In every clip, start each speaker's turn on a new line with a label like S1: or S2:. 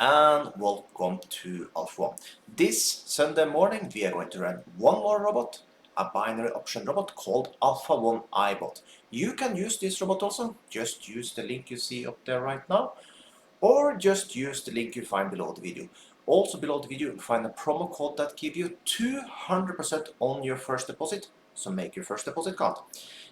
S1: and welcome to Alpha 1. This Sunday morning we are going to run one more robot, a binary option robot called Alpha 1 iBot. You can use this robot also, just use the link you see up there right now, or just use the link you find below the video. Also below the video you'll find a promo code that gives you 200% on your first deposit, so make your first deposit count.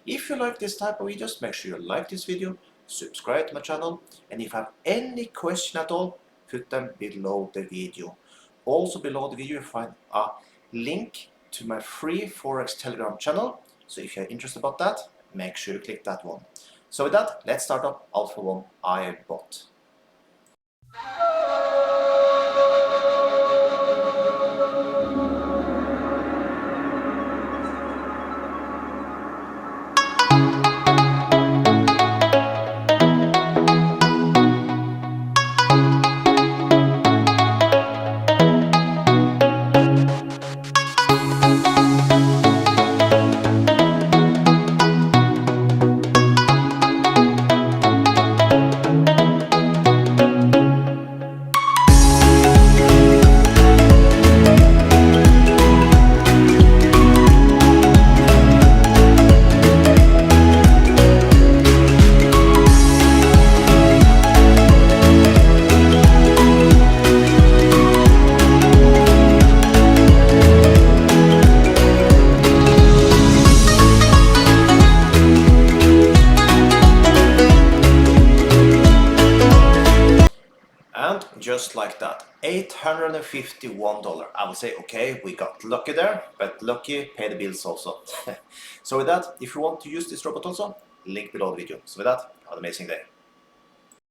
S1: If you like this type of videos, make sure you like this video, subscribe to my channel, and if you have any question at all, put them below the video. Also below the video you'll find a link to my free Forex Telegram channel, so if you're interested about that, make sure you click that one. So with that, let's start up Alpha 1 iBot. And just like that, $851. I would say, okay, we got lucky there, but lucky pay the bills also. So with that, if you want to use this robot also, link below the video. So with that, have an amazing day.